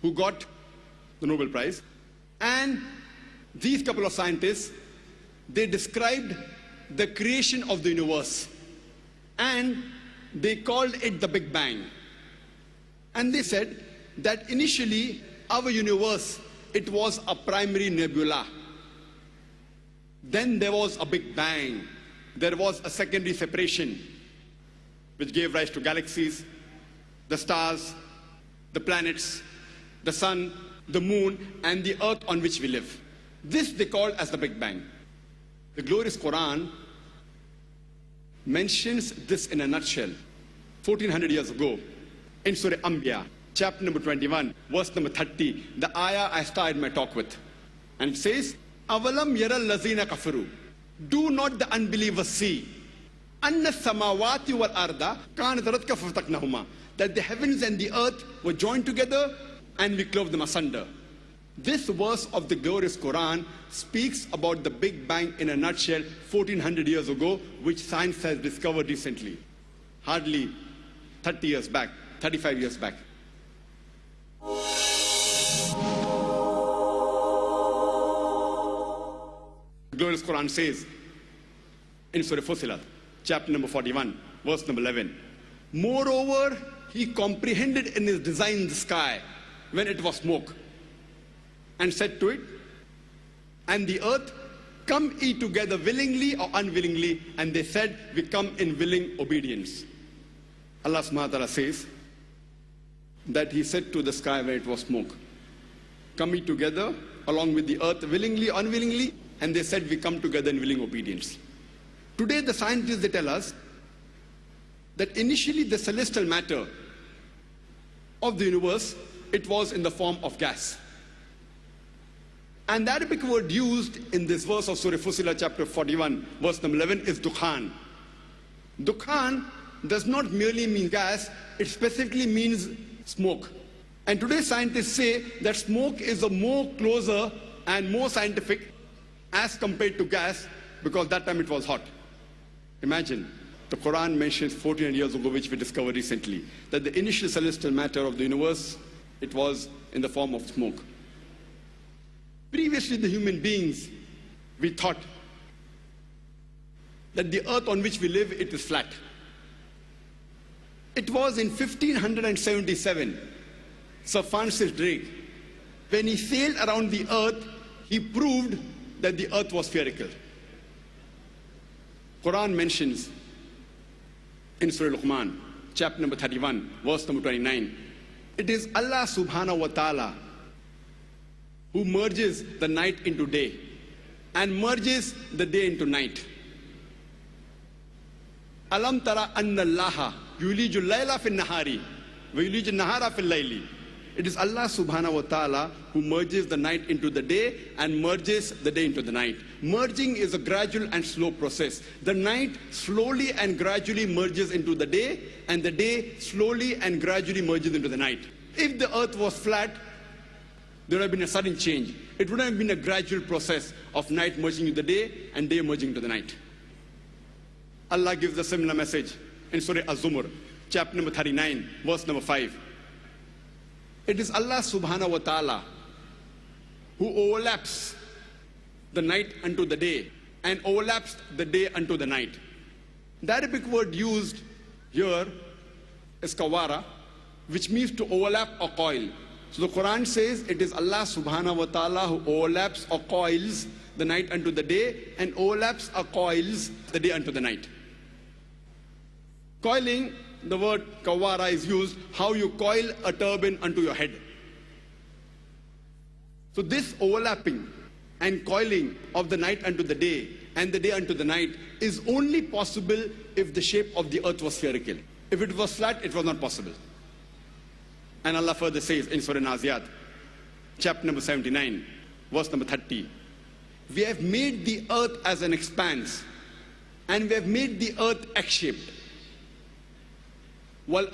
who got the Nobel Prize. And these couple of scientists, they described the creation of the universe. And they called it the Big Bang. And they said that initially our universe, it was a primary nebula. Then there was a Big Bang. There was a secondary separation, which gave rise to galaxies, the stars, the planets, the sun, the moon, and the earth on which we live. This they call as the Big Bang. The glorious Quran mentions this in a nutshell 1400 years ago in Surah Anbiya, chapter number 21, verse number 30, the ayah I started my talk with. And it says, Avalam yara lazina kafaru. Do not the unbelievers see anna samawati wal arda kanat ratka fataknahuma, that the heavens and the earth were joined together and we clove them asunder. This verse of the glorious Quran speaks about the Big Bang in a nutshell 1400 years ago, which science has discovered recently. Hardly 30 years back, 35 years back. The glorious Quran says in Surah Fussilat, chapter number 41, verse number 11, moreover, he comprehended in his design the sky when it was smoke, and said to it and the earth, come ye together willingly or unwillingly, and they said, we come in willing obedience. Allah subhanahu wa ta'ala says that he said to the sky where it was smoke, come ye together along with the earth willingly or unwillingly, and they said, we come together in willing obedience. Today the scientists, they tell us that initially the celestial matter of the universe, it was in the form of gas. And the Arabic word used in this verse of Surah Fussilat chapter 41, verse number 11 is dukhan. Dukhan does not merely mean gas, it specifically means smoke. And today scientists say that smoke is a more closer and more scientific as compared to gas, because that time it was hot. Imagine, the Quran mentions 1400 years ago, which we discovered recently, that the initial celestial matter of the universe, it was in the form of smoke. Previously, the human beings, we thought that the earth on which we live, it is flat. It was in 1577, Sir Francis Drake, when he sailed around the earth, he proved that the earth was spherical. Quran mentions in Surah Luqman, chapter number 31, verse number 29, it is Allah subhanahu wa ta'ala who merges the night into day and merges the day into night. Alam tara anna Allaha yuliju layla fil nahari wa yuliju nahara fil layli. It is Allah subhanahu wa ta'ala who merges the night into the day and merges the day into the night. Merging is a gradual and slow process. The night slowly and gradually merges into the day, and the day slowly and gradually merges into the night. If the earth was flat, there would have been a sudden change. It would have been a gradual process of night merging into the day and day merging into the night. Allah gives a similar message in Surah Az-Zumar, chapter number 39, verse number 5. It is Allah subhanahu wa ta'ala who overlaps the night unto the day and overlaps the day unto the night. The Arabic word used here is kawara, which means to overlap or coil. So the Quran says it is Allah subhanahu wa ta'ala who overlaps or coils the night unto the day and overlaps or coils the day unto the night. Coiling, the word kawara is used, how you coil a turban unto your head. So this overlapping and coiling of the night unto the day and the day unto the night is only possible if the shape of the earth was spherical. If it was flat, it was not possible. And Allah further says in Surah Naziyat, chapter number 79, verse number 30, we have made the earth as an expanse, and we have made the earth X-shaped. Wal